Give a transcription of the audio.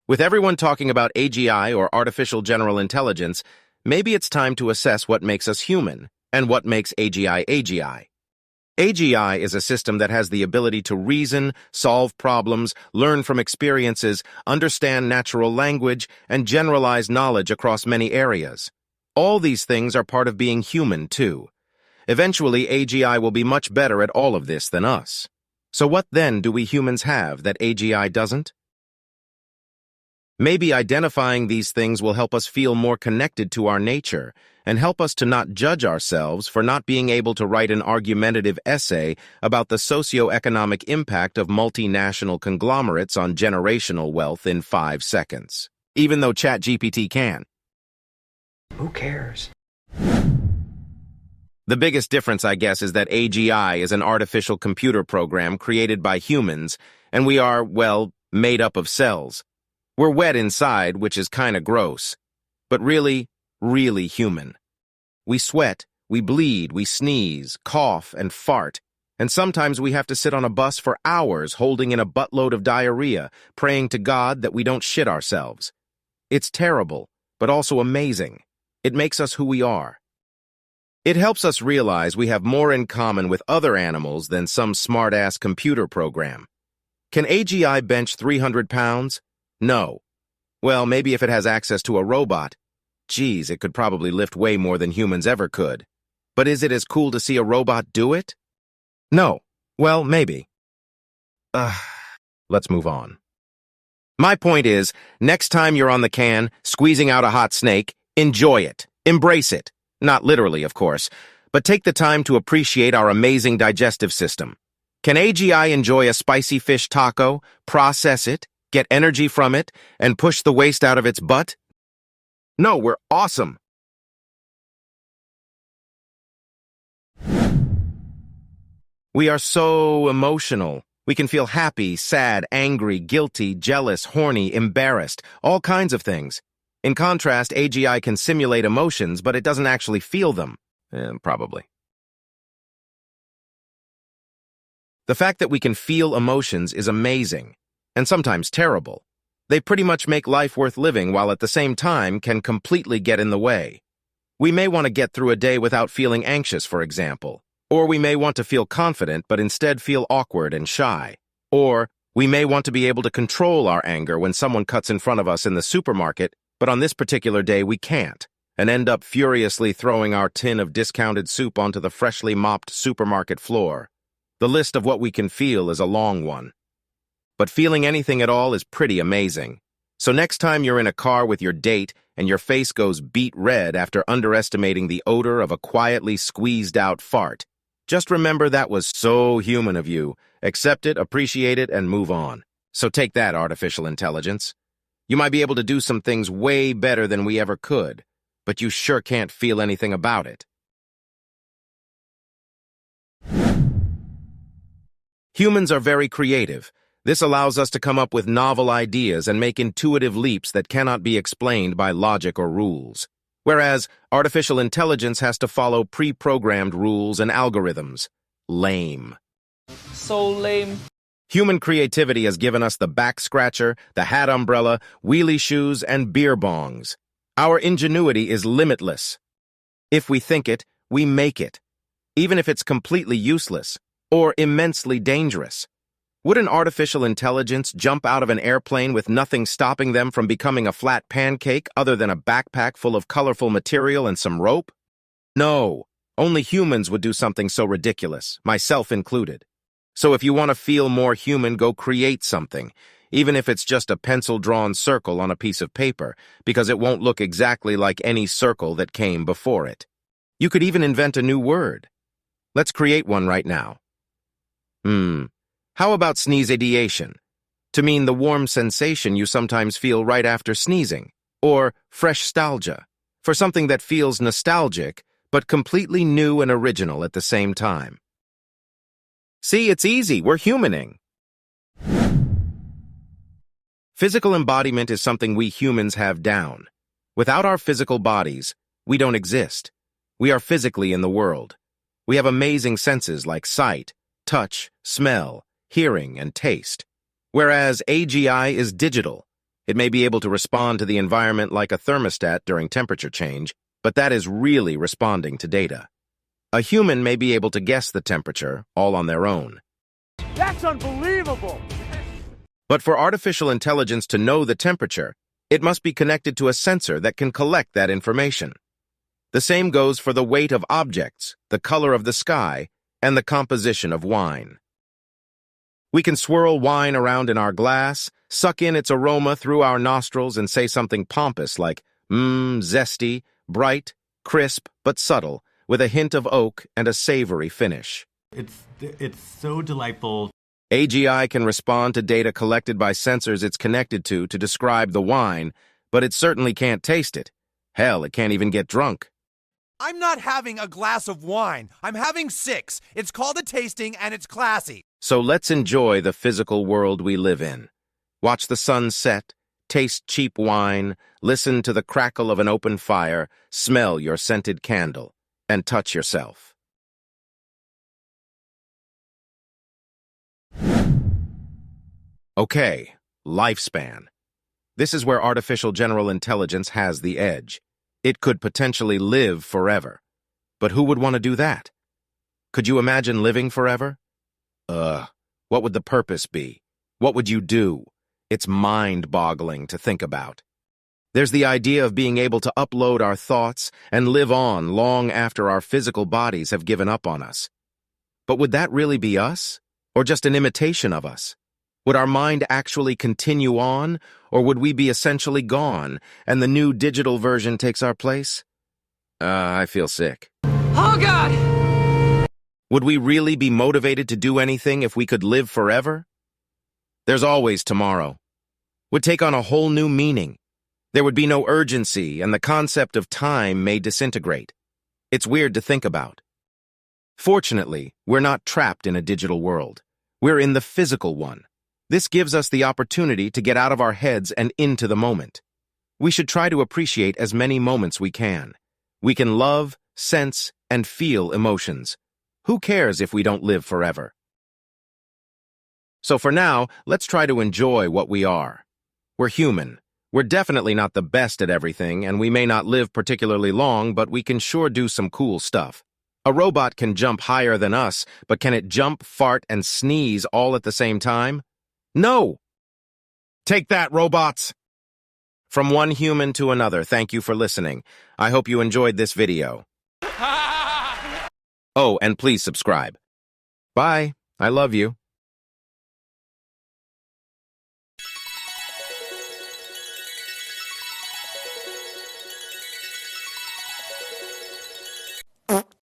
With everyone talking about AGI or artificial general intelligence, maybe it's time to assess what makes us human and what makes AGI AGI. AGI is a system that has the ability to reason, solve problems, learn from experiences, understand natural language, and generalize knowledge across many areas. All these things are part of being human, too. Eventually, AGI will be much better at all of this than us. So what then do we humans have that AGI doesn't? Maybe identifying these things will help us feel more connected to our nature and help us to not judge ourselves for not being able to write an argumentative essay about the socio-economic impact of multinational conglomerates on generational wealth in 5 seconds, even though ChatGPT can. Who cares? The biggest difference, I guess, is that AGI is an artificial computer program created by humans, and we are, well, made up of cells. We're wet inside, which is kinda gross, but really, really human. We sweat, we bleed, we sneeze, cough, and fart, and sometimes we have to sit on a bus for hours holding in a buttload of diarrhea, praying to God that we don't shit ourselves. It's terrible, but also amazing. It makes us who we are. It helps us realize we have more in common with other animals than some smart-ass computer program. Can AGI bench 300 pounds? No. Well, maybe if it has access to a robot. Geez, it could probably lift way more than humans ever could. But is it as cool to see a robot do it? No. Well, maybe. Let's move on. My point is, next time you're on the can, squeezing out a hot snake, enjoy it. Embrace it. Not literally, of course, but take the time to appreciate our amazing digestive system. Can AGI enjoy a spicy fish taco, process it, get energy from it, and push the waste out of its butt? No, we're awesome. We are so emotional. We can feel happy, sad, angry, guilty, jealous, horny, embarrassed, all kinds of things. In contrast, AGI can simulate emotions, but it doesn't actually feel them. Probably. The fact that we can feel emotions is amazing, and sometimes terrible. They pretty much make life worth living while at the same time can completely get in the way. We may want to get through a day without feeling anxious, for example. Or we may want to feel confident but instead feel awkward and shy. Or we may want to be able to control our anger when someone cuts in front of us in the supermarket, but on this particular day we can't, and end up furiously throwing our tin of discounted soup onto the freshly mopped supermarket floor. The list of what we can feel is a long one. But feeling anything at all is pretty amazing. So next time you're in a car with your date and your face goes beet red after underestimating the odor of a quietly squeezed-out fart, just remember that was so human of you. Accept it, appreciate it, and move on. So take that, artificial intelligence. You might be able to do some things way better than we ever could, but you sure can't feel anything about it. Humans are very creative. This allows us to come up with novel ideas and make intuitive leaps that cannot be explained by logic or rules. Whereas artificial intelligence has to follow pre-programmed rules and algorithms. Lame. So lame. Human creativity has given us the back scratcher, the hat umbrella, wheelie shoes, and beer bongs. Our ingenuity is limitless. If we think it, we make it, even if it's completely useless or immensely dangerous. Would an artificial intelligence jump out of an airplane with nothing stopping them from becoming a flat pancake other than a backpack full of colorful material and some rope? No, only humans would do something so ridiculous, myself included. So if you want to feel more human, go create something, even if it's just a pencil-drawn circle on a piece of paper, because it won't look exactly like any circle that came before it. You could even invent a new word. Let's create one right now. How about sneeze-ideation? To mean the warm sensation you sometimes feel right after sneezing, or fresh-stalgia, for something that feels nostalgic, but completely new and original at the same time. See, it's easy. We're humaning. Physical embodiment is something we humans have down. Without our physical bodies, we don't exist. We are physically in the world. We have amazing senses like sight, touch, smell, hearing, and taste. Whereas AGI is digital. It may be able to respond to the environment like a thermostat during temperature change, but that is really responding to data. A human may be able to guess the temperature, all on their own. That's unbelievable! But for artificial intelligence to know the temperature, it must be connected to a sensor that can collect that information. The same goes for the weight of objects, the color of the sky, and the composition of wine. We can swirl wine around in our glass, suck in its aroma through our nostrils, and say something pompous like, zesty, bright, crisp, but subtle, with a hint of oak and a savory finish. It's so delightful. AGI can respond to data collected by sensors it's connected to describe the wine, but it certainly can't taste it. Hell, it can't even get drunk. I'm not having a glass of wine. I'm having 6. It's called a tasting, and it's classy. So let's enjoy the physical world we live in. Watch the sun set, taste cheap wine, listen to the crackle of an open fire, smell your scented candle, and touch yourself. Okay, lifespan. This is where artificial general intelligence has the edge. It could potentially live forever. But who would want to do that? Could you imagine living forever? What would the purpose be? What would you do? It's mind-boggling to think about. There's the idea of being able to upload our thoughts and live on long after our physical bodies have given up on us. But would that really be us? Or just an imitation of us? Would our mind actually continue on, or would we be essentially gone, and the new digital version takes our place? I feel sick. Oh, God! Would we really be motivated to do anything if we could live forever? There's always tomorrow. Would take on a whole new meaning. There would be no urgency, and the concept of time may disintegrate. It's weird to think about. Fortunately, we're not trapped in a digital world. We're in the physical one. This gives us the opportunity to get out of our heads and into the moment. We should try to appreciate as many moments we can. We can love, sense, and feel emotions. Who cares if we don't live forever? So for now, let's try to enjoy what we are. We're human. We're definitely not the best at everything, and we may not live particularly long, but we can sure do some cool stuff. A robot can jump higher than us, but can it jump, fart, and sneeze all at the same time? No! Take that, robots! From one human to another, thank you for listening. I hope you enjoyed this video. Oh, and please subscribe. Bye. I love you.